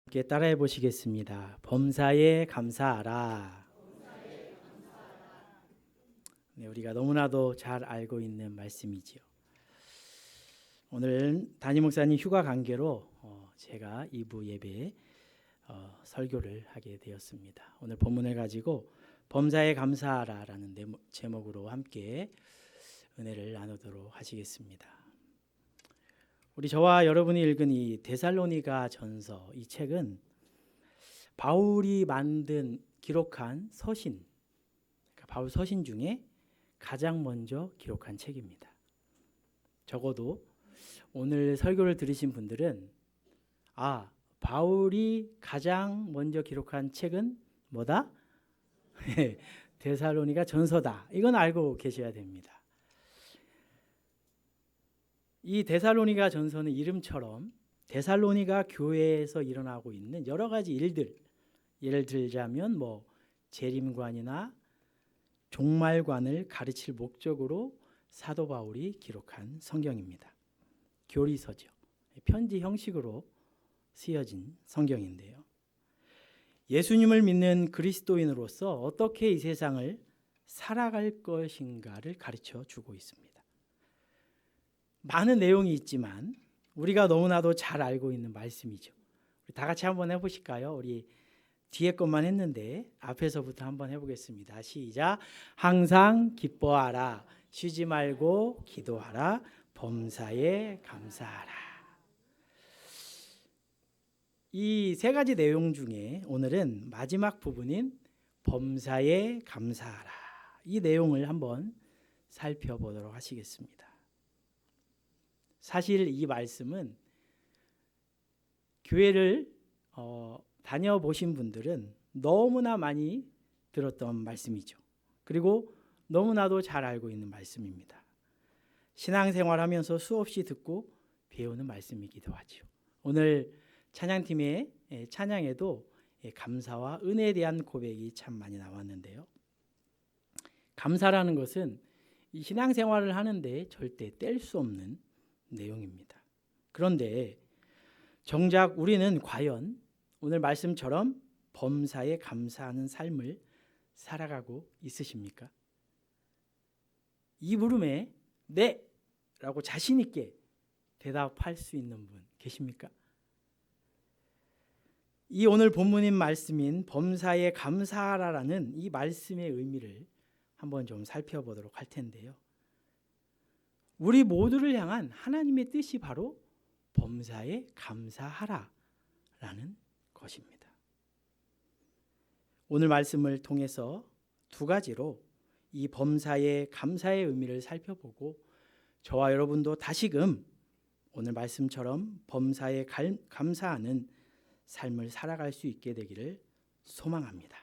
함께 따라해 보시겠습니다. 범사에 감사하라. 네, 우리가 너무나도 잘 알고 있는 말씀이지요. 오늘 담임 목사님 휴가 관계로 제가 2부 예배 설교를 하게 되었습니다. 오늘 본문을 가지고 범사에 감사하라라는 제목으로 함께 은혜를 나누도록 하시겠습니다. 우리 저와 여러분이 읽은 이 데살로니가 전서, 이 책은 바울이 기록한 서신, 그러니까 바울 서신 중에 가장 먼저 기록한 책입니다. 적어도 오늘 설교를 들으신 분들은 바울이 가장 먼저 기록한 책은 뭐다? 데살로니가 전서다. 이건 알고 계셔야 됩니다. 이 데살로니가 전서는 이름처럼 데살로니가 교회에서 일어나고 있는 여러 가지 일들, 예를 들자면 재림관이나 종말관을 가르칠 목적으로 사도 바울이 기록한 성경입니다. 교리서죠. 편지 형식으로 쓰여진 성경인데요. 예수님을 믿는 그리스도인으로서 어떻게 이 세상을 살아갈 것인가를 가르쳐 주고 있습니다. 많은 내용이 있지만 우리가 너무나도 잘 알고 있는 말씀이죠. 우리 다 같이 한번 해보실까요? 우리 뒤에 것만 했는데 앞에서부터 한번 해보겠습니다. 시작. 항상 기뻐하라. 쉬지 말고 기도하라. 범사에 감사하라. 이 세 가지 내용 중에 오늘은 마지막 부분인 범사에 감사하라. 이 내용을 한번 살펴보도록 하시겠습니다. 사실 이 말씀은 교회를 다녀보신 분들은 너무나 많이 들었던 말씀이죠. 그리고 너무나도 잘 알고 있는 말씀입니다. 신앙생활하면서 수없이 듣고 배우는 말씀이기도 하죠. 오늘 찬양팀의 찬양에도 감사와 은혜에 대한 고백이 참 많이 나왔는데요. 감사라는 것은 이 신앙생활을 하는데 절대 뗄 수 없는 내용입니다. 그런데 정작 우리는 과연 오늘 말씀처럼 범사에 감사하는 삶을 살아가고 있으십니까? 이 물음에 네! 라고 자신 있게 대답할 수 있는 분 계십니까? 이 오늘 본문인 말씀인 범사에 감사하라라는 이 말씀의 의미를 한번 좀 살펴보도록 할 텐데요. 우리 모두를 향한 하나님의 뜻이 바로 범사에 감사하라라는 것입니다. 오늘 말씀을 통해서 두 가지로 이 범사에 감사의 의미를 살펴보고 저와 여러분도 다시금 오늘 말씀처럼 범사에 감사하는 삶을 살아갈 수 있게 되기를 소망합니다.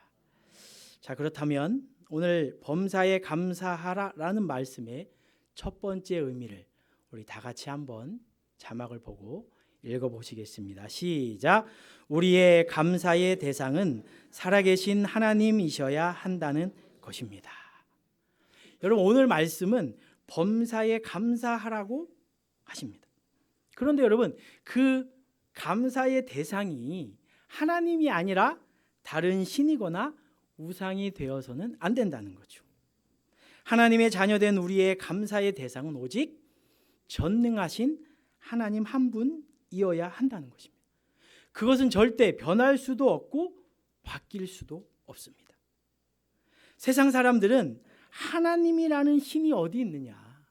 자, 그렇다면 오늘 범사에 감사하라라는 말씀의 첫 번째 의미를 우리 다 같이 한번 자막을 보고 읽어보시겠습니다. 시작. 우리의 감사의 대상은 살아계신 하나님이셔야 한다는 것입니다. 여러분, 오늘 말씀은 범사에 감사하라고 하십니다. 그런데 여러분, 그 감사의 대상이 하나님이 아니라 다른 신이거나 우상이 되어서는 안 된다는 거죠. 하나님의 자녀된 우리의 감사의 대상은 오직 전능하신 하나님 한 분이어야 한다는 것입니다. 그것은 절대 변할 수도 없고 바뀔 수도 없습니다. 세상 사람들은 하나님이라는 신이 어디 있느냐,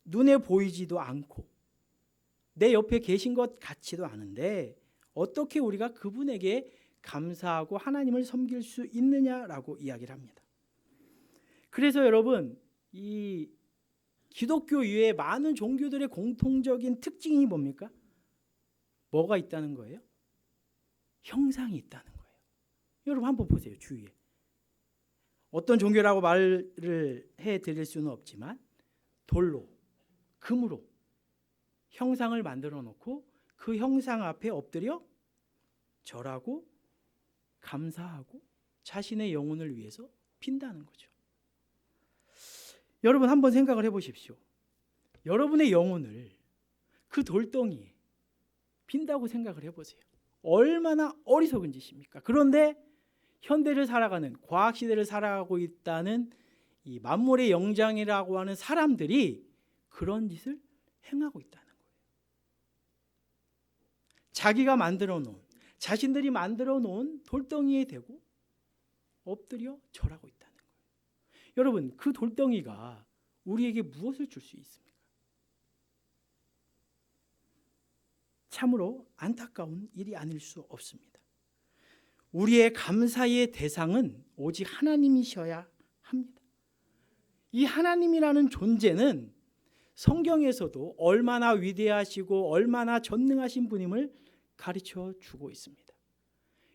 눈에 보이지도 않고 내 옆에 계신 것 같지도 않은데 어떻게 우리가 그분에게 감사하고 하나님을 섬길 수 있느냐라고 이야기를 합니다. 그래서 여러분, 이 기독교 이외에 많은 종교들의 공통적인 특징이 뭡니까? 뭐가 있다는 거예요? 형상이 있다는 거예요. 여러분 한번 보세요. 주위에. 어떤 종교라고 말을 해드릴 수는 없지만 돌로, 금으로 형상을 만들어 놓고 그 형상 앞에 엎드려 절하고 감사하고 자신의 영혼을 위해서 빈다는 거죠. 여러분 한번 생각을 해보십시오. 여러분의 영혼을 그 돌덩이에 빈다고 생각을 해보세요. 얼마나 어리석은 짓입니까? 그런데 현대를 살아가는, 과학 시대를 살아가고 있다는 이 만물의 영장이라고 하는 사람들이 그런 짓을 행하고 있다는 거예요. 자기가 만들어 놓은, 자신들이 만들어 놓은 돌덩이에 대고 엎드려 절하고 있다는 거예요. 여러분, 그 돌덩이가 우리에게 무엇을 줄 수 있습니까? 참으로 안타까운 일이 아닐 수 없습니다. 우리의 감사의 대상은 오직 하나님이셔야 합니다. 이 하나님이라는 존재는 성경에서도 얼마나 위대하시고 얼마나 전능하신 분임을 가르쳐 주고 있습니다.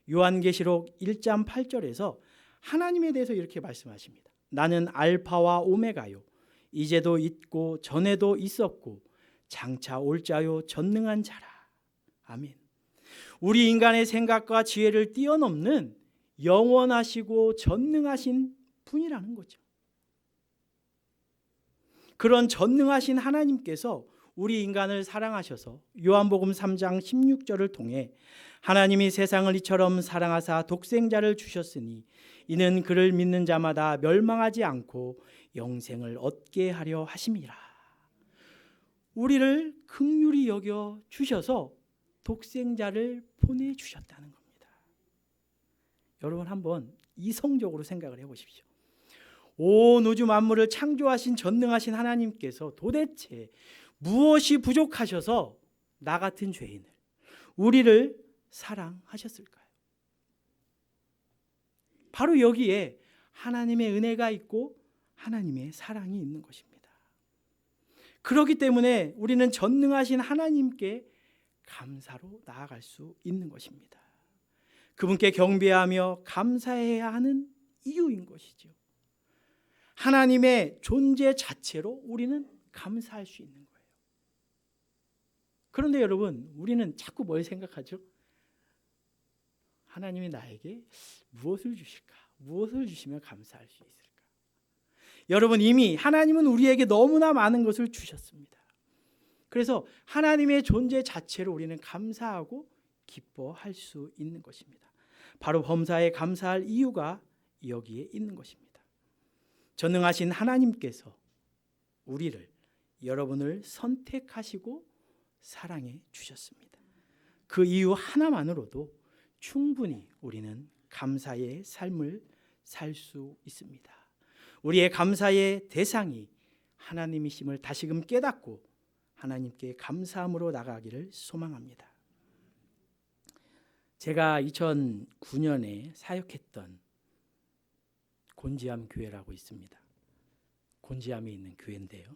요한계시록 1장 8절에서 하나님에 대해서 이렇게 말씀하십니다. 나는 알파와 오메가요, 이제도 있고 전에도 있었고 장차 올 자요 전능한 자라. 아멘. 우리 인간의 생각과 지혜를 뛰어넘는 영원하시고 전능하신 분이라는 거죠. 그런 전능하신 하나님께서 우리 인간을 사랑하셔서 요한복음 3장 16절을 통해 하나님이 세상을 이처럼 사랑하사 독생자를 주셨으니 이는 그를 믿는 자마다 멸망하지 않고 영생을 얻게 하려 하심이라. 우리를 긍휼히 여겨 주셔서 독생자를 보내주셨다는 겁니다. 여러분 한번 이성적으로 생각을 해보십시오. 온 우주 만물을 창조하신 전능하신 하나님께서 도대체 무엇이 부족하셔서 나 같은 죄인을, 우리를 사랑하셨을까요? 바로 여기에 하나님의 은혜가 있고 하나님의 사랑이 있는 것입니다. 그렇기 때문에 우리는 전능하신 하나님께 감사로 나아갈 수 있는 것입니다. 그분께 경배하며 감사해야 하는 이유인 것이죠. 하나님의 존재 자체로 우리는 감사할 수 있는 거예요. 그런데 여러분, 우리는 자꾸 뭘 생각하죠? 하나님이 나에게 무엇을 주실까? 무엇을 주시면 감사할 수 있을까? 여러분, 이미 하나님은 우리에게 너무나 많은 것을 주셨습니다. 그래서 하나님의 존재 자체로 우리는 감사하고 기뻐할 수 있는 것입니다. 바로 범사에 감사할 이유가 여기에 있는 것입니다. 전능하신 하나님께서 우리를, 여러분을 선택하시고 사랑해 주셨습니다. 그 이유 하나만으로도 충분히 우리는 감사의 삶을 살 수 있습니다. 우리의 감사의 대상이 하나님이심을 다시금 깨닫고 하나님께 감사함으로 나가기를 소망합니다. 제가 2009년에 사역했던 곤지암 교회라고 있습니다. 곤지암에 있는 교회인데요.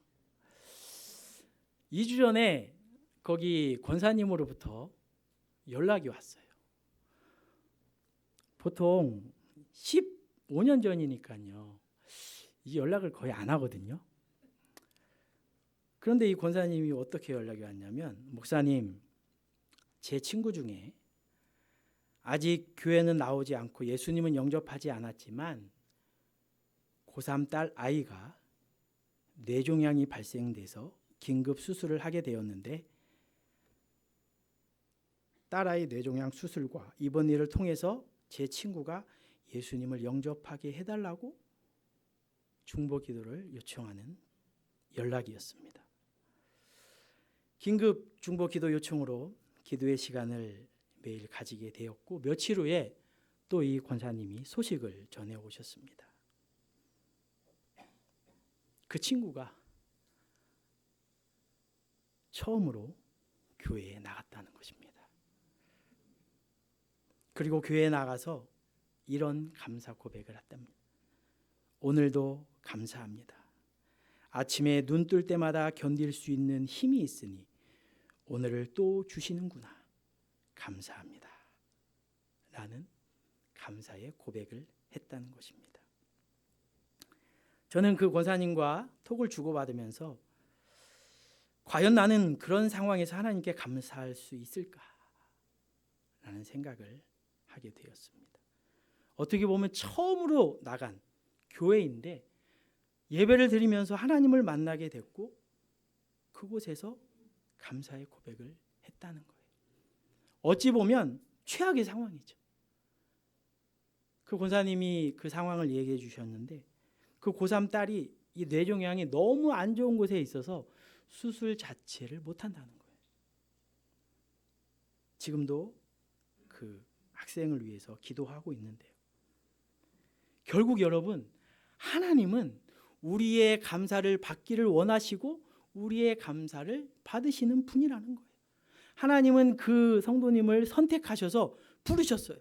2주 전에 거기 권사님으로부터 연락이 왔어요. 보통 15년 전이니까요. 이 연락을 거의 안 하거든요. 그런데 이 권사님이 어떻게 연락이 왔냐면, 목사님, 제 친구 중에 아직 교회는 나오지 않고 예수님은 영접하지 않았지만 고3 딸 아이가 뇌종양이 발생돼서 긴급 수술을 하게 되었는데 딸아이 뇌종양 수술과 이번 일을 통해서 제 친구가 예수님을 영접하게 해달라고 중보 기도를 요청하는 연락이었습니다. 긴급 중보 기도 요청으로 기도의 시간을 매일 가지게 되었고, 며칠 후에 또 이 권사님이 소식을 전해 오셨습니다. 그 친구가 처음으로 교회에 나갔다는 것입니다. 그리고 교회에 나가서 이런 감사 고백을 했답니다. 오늘도 감사합니다. 아침에 눈 뜰 때마다 견딜 수 있는 힘이 있으니 오늘을 또 주시는구나. 감사합니다. 라는 감사의 고백을 했다는 것입니다. 저는 그 권사님과 톡을 주고받으면서 과연 나는 그런 상황에서 하나님께 감사할 수 있을까? 라는 생각을 하게 되었습니다. 어떻게 보면 처음으로 나간 교회인데 예배를 드리면서 하나님을 만나게 됐고 그곳에서 감사의 고백을 했다는 거예요. 어찌 보면 최악의 상황이죠. 그 권사님이 그 상황을 얘기해 주셨는데 그 고3 딸이 이 뇌종양이 너무 안 좋은 곳에 있어서 수술 자체를 못 한다는 거예요. 지금도 그 학생을 위해서 기도하고 있는데요. 결국 여러분, 하나님은 우리의 감사를 받기를 원하시고 우리의 감사를 받으시는 분이라는 거예요. 하나님은 그 성도님을 선택하셔서 부르셨어요.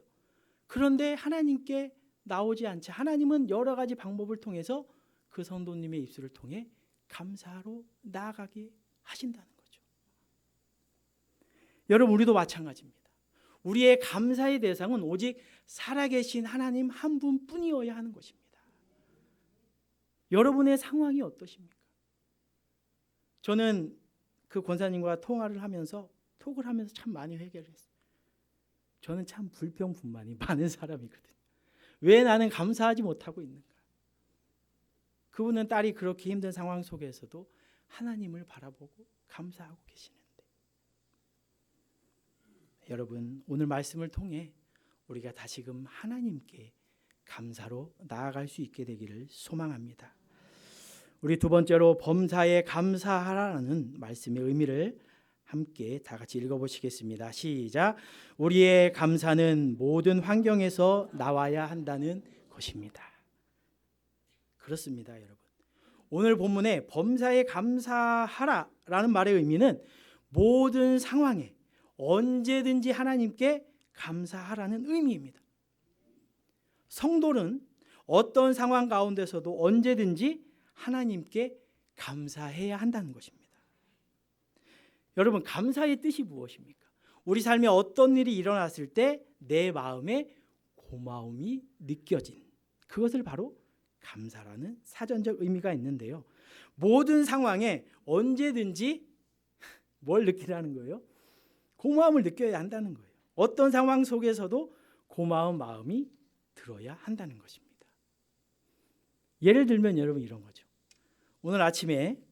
그런데 하나님께 나오지 않지. 하나님은 여러 가지 방법을 통해서 그 성도님의 입술을 통해 감사로 나아가게 하신다는 거죠. 여러분, 우리도 마찬가지입니다. 우리의 감사의 대상은 오직 살아계신 하나님 한 분뿐이어야 하는 것입니다. 여러분의 상황이 어떠십니까? 저는 그 권사님과 통화를 하면서 톡을 하면서 참 많이 회개를 했어요. 저는 참 불평불만이 많은 사람이거든요. 왜 나는 감사하지 못하고 있는가? 그분은 딸이 그렇게 힘든 상황 속에서도 하나님을 바라보고 감사하고 계시는데, 여러분, 오늘 말씀을 통해 우리가 다시금 하나님께 감사로 나아갈 수 있게 되기를 소망합니다. 우리 두 번째로 범사에 감사하라는 말씀의 의미를 함께 다 같이 읽어보시겠습니다. 시작. 우리의 감사는 모든 환경에서 나와야 한다는 것입니다. 그렇습니다, 여러분. 오늘 본문에 범사에 감사하라라는 말의 의미는 모든 상황에 언제든지 하나님께 감사하라는 의미입니다. 성도는 어떤 상황 가운데서도 언제든지 하나님께 감사해야 한다는 것입니다. 여러분, 감사의 뜻이 무엇입니까? 우리 삶에 어떤 일이 일어났을 때 내 마음에 고마움이 느껴진 그것을 바로 감사라는 사전적 의미가 있는데요. 모든 상황에 언제든지 뭘 느끼라는 거예요? 고마움을 느껴야 한다는 거예요. 어떤 상황 속에서도 고마운 마음이 들어야 한다는 것입니다. 예를 들면 여러분 이런 거죠. 오늘 아침에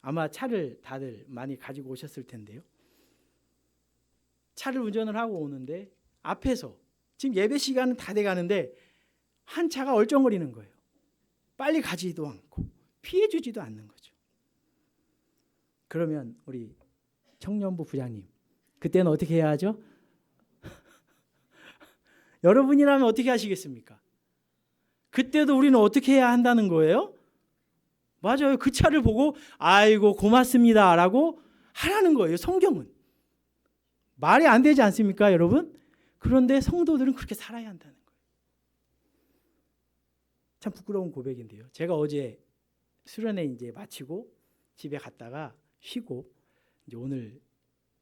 아마 차를 다들 많이 가지고 오셨을 텐데요. 차를 운전을 하고 오는데 앞에서 지금 예배 시간은 다 돼가는데 한 차가 얼쩡거리는 거예요. 빨리 가지도 않고 피해주지도 않는 거죠. 그러면 우리 청년부 부장님, 그때는 어떻게 해야 하죠? 여러분이라면 어떻게 하시겠습니까? 그때도 우리는 어떻게 해야 한다는 거예요? 맞아요. 그 차를 보고 아이고 고맙습니다 라고 하라는 거예요. 성경은. 말이 안 되지 않습니까, 여러분? 그런데 성도들은 그렇게 살아야 한다는 거예요. 참 부끄러운 고백인데요. 제가 어제 수련회 이제 마치고 집에 갔다가 쉬고 이제 오늘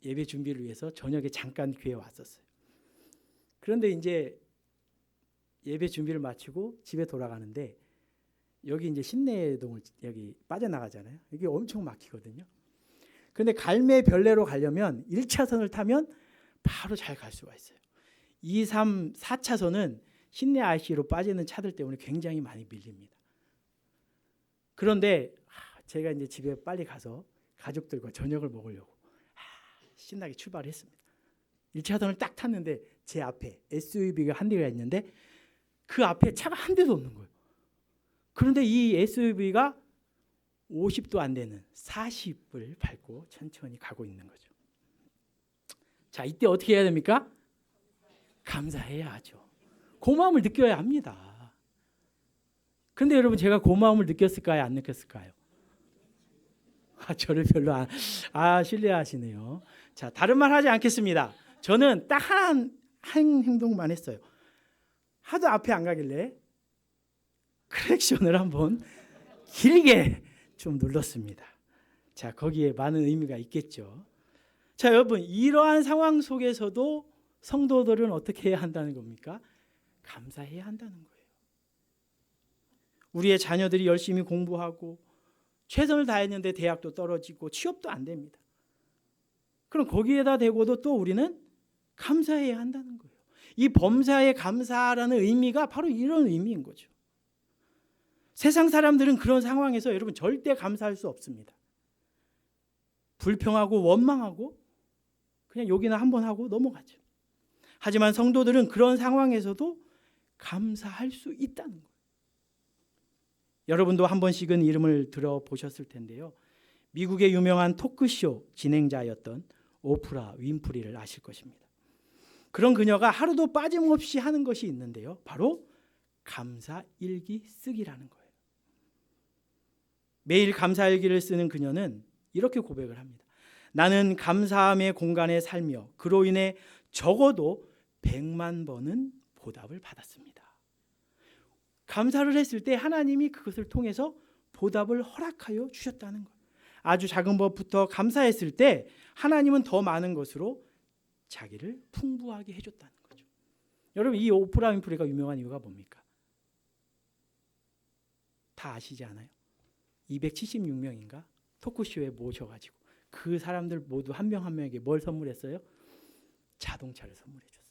예배 준비를 위해서 저녁에 잠깐 교회에 왔었어요. 그런데 이제 예배 준비를 마치고 집에 돌아가는데 여기 이제 신내동을 여기 빠져나가잖아요. 여기 엄청 막히거든요. 그런데 갈매 별내로 가려면 1차선을 타면 바로 잘 갈 수가 있어요. 2, 3, 4차선은 신내 IC로 빠지는 차들 때문에 굉장히 많이 밀립니다. 그런데 제가 이제 집에 빨리 가서 가족들과 저녁을 먹으려고 신나게 출발했습니다. 1차선을 딱 탔는데 제 앞에 SUV가 한 대가 있는데 그 앞에 차가 한 대도 없는 거예요. 그런데 이 SUV가 50도 안 되는 40을 밟고 천천히 가고 있는 거죠. 자, 이때 어떻게 해야 됩니까? 감사해야 하죠. 고마움을 느껴야 합니다. 그런데 여러분, 제가 고마움을 느꼈을까요? 안 느꼈을까요? 저를 별로 신뢰하시네요. 자, 다른 말 하지 않겠습니다. 저는 딱 한 행동만 했어요. 하도 앞에 안 가길래 크랙션을 한번 길게 좀 눌렀습니다. 자, 거기에 많은 의미가 있겠죠. 자, 여러분, 이러한 상황 속에서도 성도들은 어떻게 해야 한다는 겁니까? 감사해야 한다는 거예요. 우리의 자녀들이 열심히 공부하고 최선을 다했는데 대학도 떨어지고 취업도 안 됩니다. 그럼 거기에다 대고도 또 우리는 감사해야 한다는 거예요. 이 범사에 감사라는 의미가 바로 이런 의미인 거죠. 세상 사람들은 그런 상황에서 여러분 절대 감사할 수 없습니다. 불평하고 원망하고 그냥 욕이나 한번 하고 넘어가죠. 하지만 성도들은 그런 상황에서도 감사할 수 있다는 거예요. 여러분도 한 번씩은 이름을 들어보셨을 텐데요. 미국의 유명한 토크쇼 진행자였던 오프라 윈프리를 아실 것입니다. 그런 그녀가 하루도 빠짐없이 하는 것이 있는데요. 바로 감사일기 쓰기라는 거예요. 매일 감사일기를 쓰는 그녀는 이렇게 고백을 합니다. 나는 감사함의 공간에 살며 그로 인해 적어도 100만 번은 보답을 받았습니다. 감사를 했을 때 하나님이 그것을 통해서 보답을 허락하여 주셨다는 거예요. 아주 작은 것부터 감사했을 때 하나님은 더 많은 것으로 자기를 풍부하게 해줬다는 거죠. 여러분, 이 오프라 윈프리가 유명한 이유가 뭡니까? 다 아시지 않아요? 276명인가 토크쇼에 모셔가지고 그 사람들 모두 한 명 한 명에게 뭘 선물했어요? 자동차를 선물해 줬어요.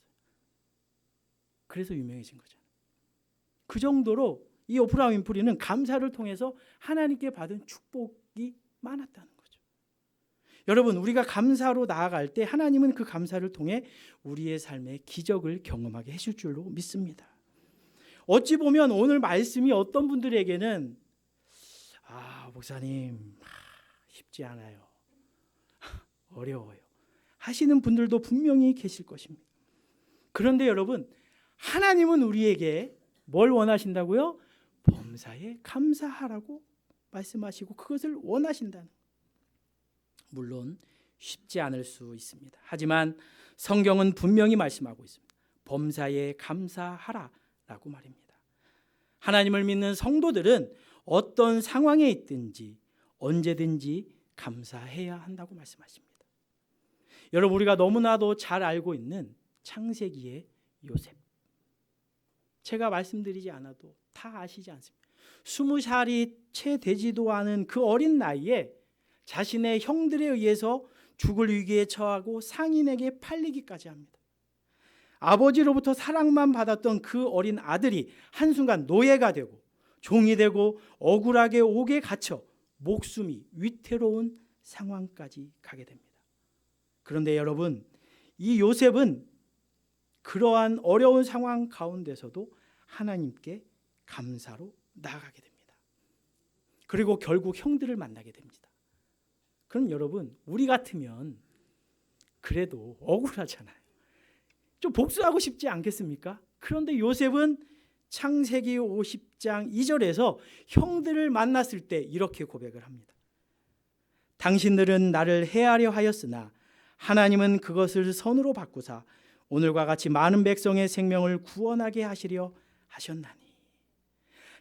그래서 유명해진 거잖아요. 그 정도로 이 오프라 윈프리는 감사를 통해서 하나님께 받은 축복이 많았다는 거죠. 여러분, 우리가 감사로 나아갈 때 하나님은 그 감사를 통해 우리의 삶에 기적을 경험하게 해줄 줄로 믿습니다. 어찌 보면 오늘 말씀이 어떤 분들에게는 목사님 쉽지 않아요, 어려워요 하시는 분들도 분명히 계실 것입니다. 그런데 여러분, 하나님은 우리에게 뭘 원하신다고요? 범사에 감사하라고 말씀하시고 그것을 원하신다는 거예요. 물론 쉽지 않을 수 있습니다. 하지만 성경은 분명히 말씀하고 있습니다. 범사에 감사하라라고 말입니다. 하나님을 믿는 성도들은 어떤 상황에 있든지 언제든지 감사해야 한다고 말씀하십니다. 여러분, 우리가 너무나도 잘 알고 있는 창세기의 요셉, 제가 말씀드리지 않아도 다 아시지 않습니까? 20살이 채 되지도 않은 그 어린 나이에 자신의 형들에 의해서 죽을 위기에 처하고 상인에게 팔리기까지 합니다. 아버지로부터 사랑만 받았던 그 어린 아들이 한순간 노예가 되고 종이 되고 억울하게 옥에 갇혀 목숨이 위태로운 상황까지 가게 됩니다. 그런데 여러분, 이 요셉은 그러한 어려운 상황 가운데서도 하나님께 감사로 나아가게 됩니다. 그리고 결국 형들을 만나게 됩니다. 그럼 여러분, 우리 같으면 그래도 억울하잖아요. 좀 복수하고 싶지 않겠습니까? 그런데 요셉은 창세기 50장 2절에서 형들을 만났을 때 이렇게 고백을 합니다. 당신들은 나를 해하려 하였으나 하나님은 그것을 선으로 바꾸사 오늘과 같이 많은 백성의 생명을 구원하게 하시려 하셨나니.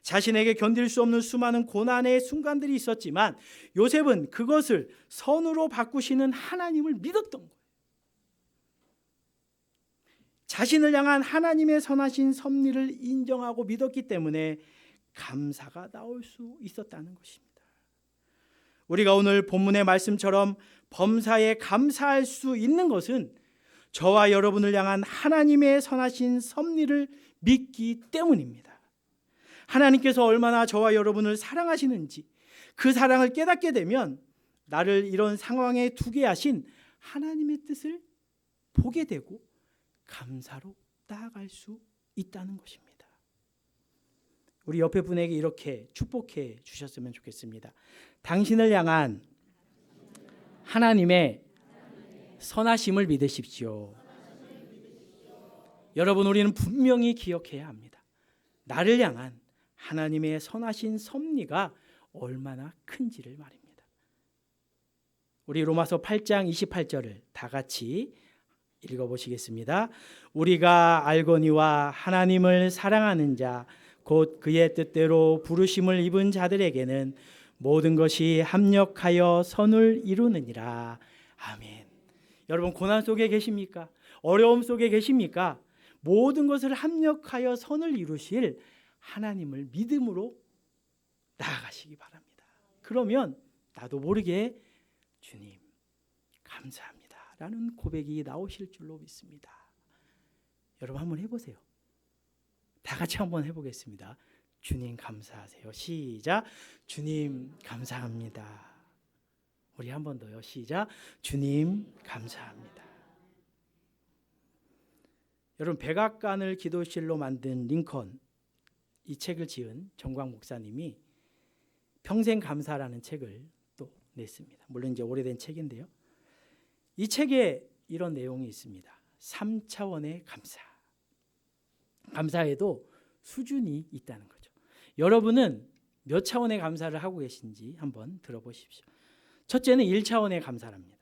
자신에게 견딜 수 없는 수많은 고난의 순간들이 있었지만 요셉은 그것을 선으로 바꾸시는 하나님을 믿었던 거예요. 자신을 향한 하나님의 선하신 섭리를 인정하고 믿었기 때문에 감사가 나올 수 있었다는 것입니다. 우리가 오늘 본문의 말씀처럼 범사에 감사할 수 있는 것은 저와 여러분을 향한 하나님의 선하신 섭리를 믿기 때문입니다. 하나님께서 얼마나 저와 여러분을 사랑하시는지 그 사랑을 깨닫게 되면 나를 이런 상황에 두게 하신 하나님의 뜻을 보게 되고 감사로 나아갈 수 있다는 것입니다. 우리 옆에 분에게 이렇게 축복해 주셨으면 좋겠습니다. 당신을 향한 하나님의 선하심을 믿으십시오. 여러분, 우리는 분명히 기억해야 합니다. 나를 향한 하나님의 선하신 섭리가 얼마나 큰지를 말입니다. 우리 로마서 8장 28절을 다 같이 읽어보시겠습니다. 우리가 알거니와 하나님을 사랑하는 자 곧 그의 뜻대로 부르심을 입은 자들에게는 모든 것이 합력하여 선을 이루느니라. 아멘. 여러분, 고난 속에 계십니까? 어려움 속에 계십니까? 모든 것을 합력하여 선을 이루실 하나님을 믿음으로 나아가시기 바랍니다. 그러면 나도 모르게 주님 감사합니다 라는 고백이 나오실 줄로 믿습니다. 여러분, 한번 해보세요. 다 같이 한번 해보겠습니다. 주님 감사하세요. 시작. 주님 감사합니다. 우리 한 번 더요. 시작. 주님 감사합니다. 여러분, 백악관을 기도실로 만든 링컨, 이 책을 지은 정광 목사님이 평생 감사라는 책을 또 냈습니다. 물론 이제 오래된 책인데요. 이 책에 이런 내용이 있습니다. 3차원의 감사. 감사에도 수준이 있다는 거죠. 여러분은 몇 차원의 감사를 하고 계신지 한번 들어보십시오. 첫째는 1차원의 감사랍니다.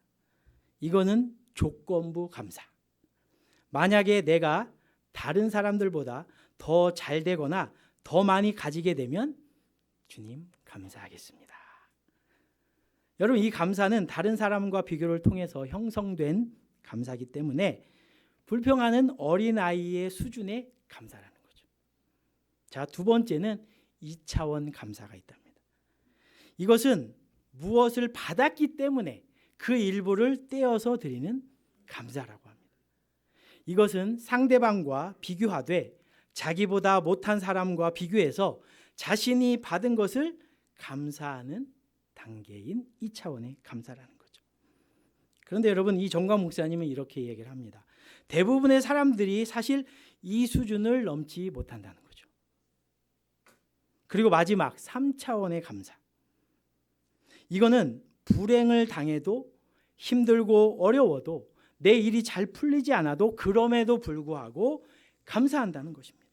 이거는 조건부 감사. 만약에 내가 다른 사람들보다 더 잘 되거나 더 많이 가지게 되면 주님 감사하겠습니다. 여러분, 이 감사는 다른 사람과 비교를 통해서 형성된 감사이기 때문에 불평하는 어린아이의 수준의 감사라는 거죠. 자, 두 번째는 2차원 감사가 있답니다. 이것은 무엇을 받았기 때문에 그 일부를 떼어서 드리는 감사라고 합니다. 이것은 상대방과 비교하되 자기보다 못한 사람과 비교해서 자신이 받은 것을 감사하는 단계인 2차원의 감사라는 거죠. 그런데 여러분, 이 정광 목사님은 이렇게 얘기를 합니다. 대부분의 사람들이 사실 이 수준을 넘지 못한다는 거죠. 그리고 마지막 3차원의 감사. 이거는 불행을 당해도 힘들고 어려워도 내 일이 잘 풀리지 않아도 그럼에도 불구하고 감사한다는 것입니다.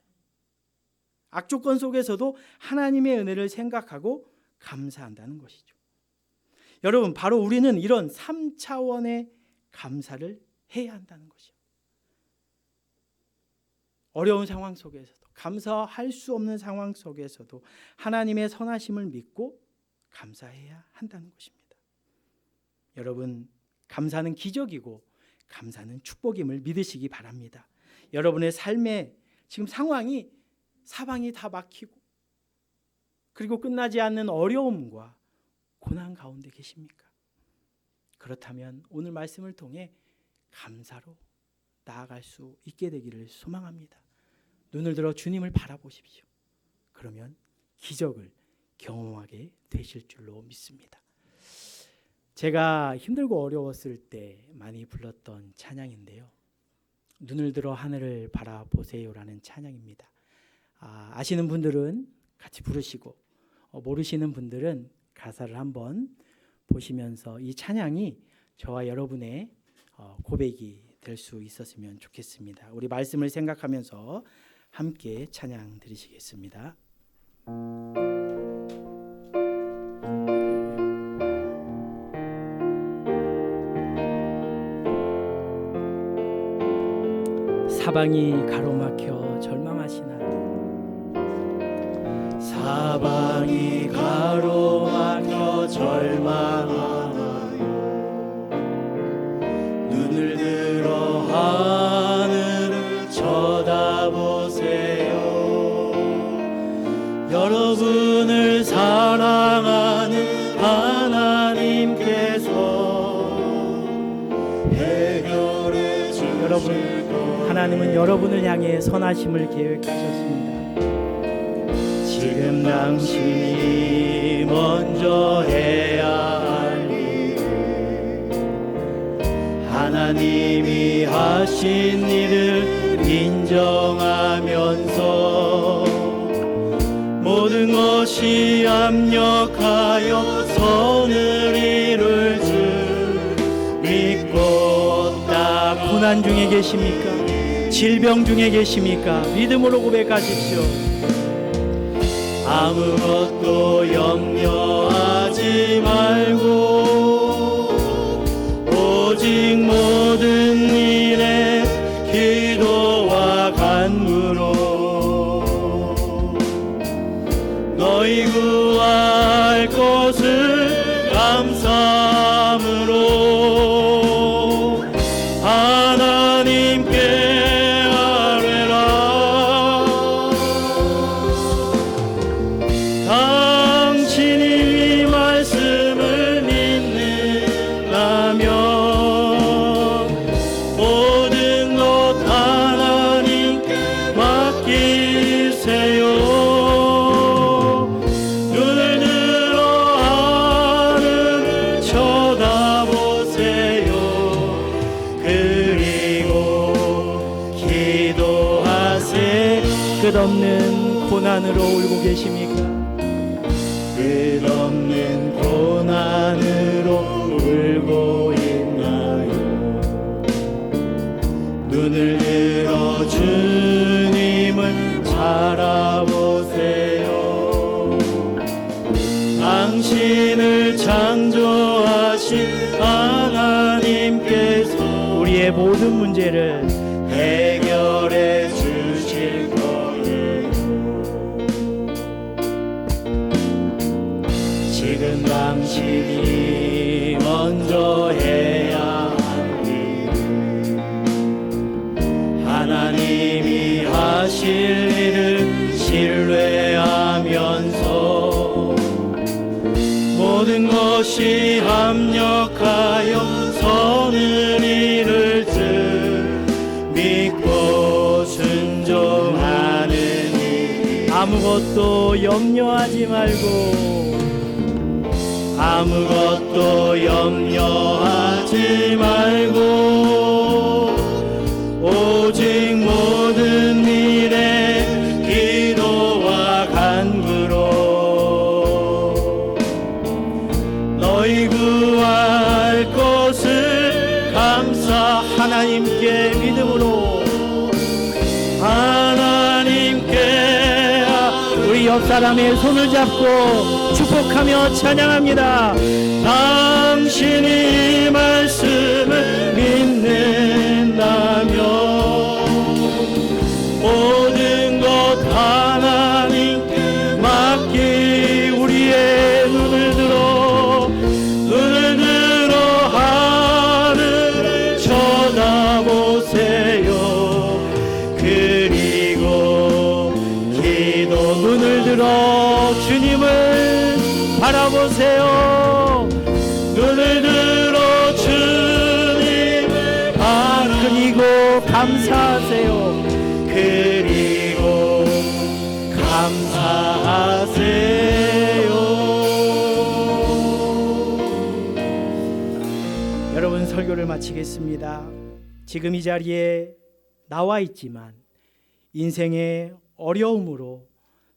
악조건 속에서도 하나님의 은혜를 생각하고 감사한다는 것이죠. 여러분, 바로 우리는 이런 3차원의 감사를 해야 한다는 것이죠. 어려운 상황 속에서도, 감사할 수 없는 상황 속에서도 하나님의 선하심을 믿고 감사해야 한다는 것입니다. 여러분, 감사는 기적이고 감사는 축복임을 믿으시기 바랍니다. 여러분의 삶에 지금 상황이, 사방이 다 막히고 그리고 끝나지 않는 어려움과 고난 가운데 계십니까? 그렇다면 오늘 말씀을 통해 감사로 나아갈 수 있게 되기를 소망합니다. 눈을 들어 주님을 바라보십시오. 그러면 기적을 경험하게 되실 줄로 믿습니다. 제가 힘들고 어려웠을 때 많이 불렀던 찬양인데요. 눈을 들어 하늘을 바라보세요라는 찬양입니다. 아시는 분들은 같이 부르시고 모르시는 분들은 가사를 한번 보시면서 이 찬양이 저와 여러분의 고백이 될 수 있었으면 좋겠습니다. 우리 말씀을 생각하면서 함께 찬양 드리시겠습니다. 사방이 가로막혀 절망하시나 사방이 가로막혀 절망하나요 눈을 들어 하늘을 쳐다보세요 여러분을 사랑하는 하나님께서 해결해 주실 여러분 하나님은 여러분을 향해 선하심을 계획하셨습니다. 지금 당신이 먼저 해야 할 일, 하나님이 하신 일을 인정하면서 모든 것이 합력하여 선을 이룰 줄 믿고 딱 고난 중에 계십니까? 질병 중에 계십니까? 믿음으로 고백하십시오. 아무것도 염려하지 말고 오직 모든 일에 기도와 간구로 너희 구할 것을 감사함으로 하나님께 끝없는 고난으로 울고 계십니까? 끝없는 고난으로 울고 있나요? 눈을 들어 주님을 바라보세요. 당신을 창조하신 하나님께서 우리의 모든 문제를 해결해 주실 거예요. 지금 당신이 먼저 해야 할 일, 하나님이 하실 일을 신뢰하면서 모든 것이 합력하여 선을 이룰 줄 믿고 순종하는 일. 아무것도 염려하지 말고, 아무것도 염려하지 말고, 오직 모든 일에 기도와 간구로 너희 구할 것을 감사 하나님께 믿음으로 하나님께 우리 옆 사람의 손을 잡고 축복하며 찬양합니다. 당신이 말씀을 믿는다면 모든 것 하나님께 맡기 우리의 눈을 들어 하늘을 쳐다보세요. 그리고 눈을 들어 주님을 바라보세요. 눈을 들어 주님을 그리고 감사하세요. 그리고 감사하세요. 여러분, 설교를 마치겠습니다. 지금 이 자리에 나와 있지만 인생의 어려움으로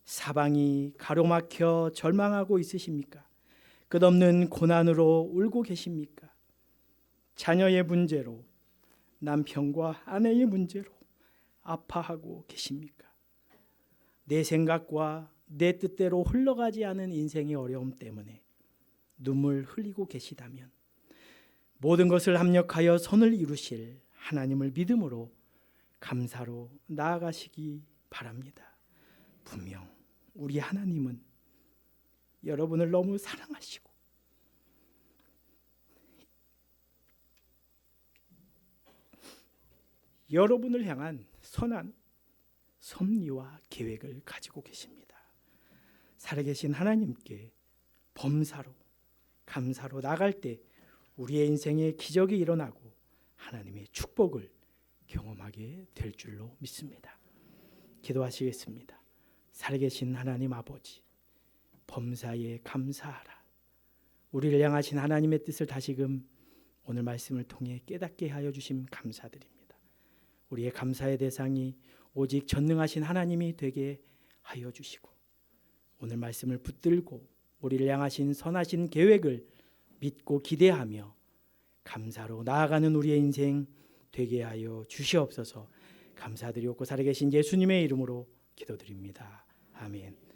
사방이 가로막혀 절망하고 있으십니까? 끝없는 고난으로 울고 계십니까? 자녀의 문제로, 남편과 아내의 문제로 아파하고 계십니까? 내 생각과 내 뜻대로 흘러가지 않은 인생의 어려움 때문에 눈물 흘리고 계시다면 모든 것을 합력하여 선을 이루실 하나님을 믿음으로 감사로 나아가시기 바랍니다. 분명 우리 하나님은 여러분을 너무 사랑하시고 여러분을 향한 선한 섭리와 계획을 가지고 계십니다. 살아계신 하나님께 범사로 감사로 나갈 때 우리의 인생에 기적이 일어나고 하나님의 축복을 경험하게 될 줄로 믿습니다. 기도하시겠습니다. 살아계신 하나님 아버지, 범사에 감사하라. 우리를 향하신 하나님의 뜻을 다시금 오늘 말씀을 통해 깨닫게 하여 주심 감사드립니다. 우리의 감사의 대상이 오직 전능하신 하나님이 되게 하여 주시고 오늘 말씀을 붙들고 우리를 향하신 선하신 계획을 믿고 기대하며 감사로 나아가는 우리의 인생 되게 하여 주시옵소서. 감사드리옵고 살아계신 예수님의 이름으로 기도드립니다. 아멘.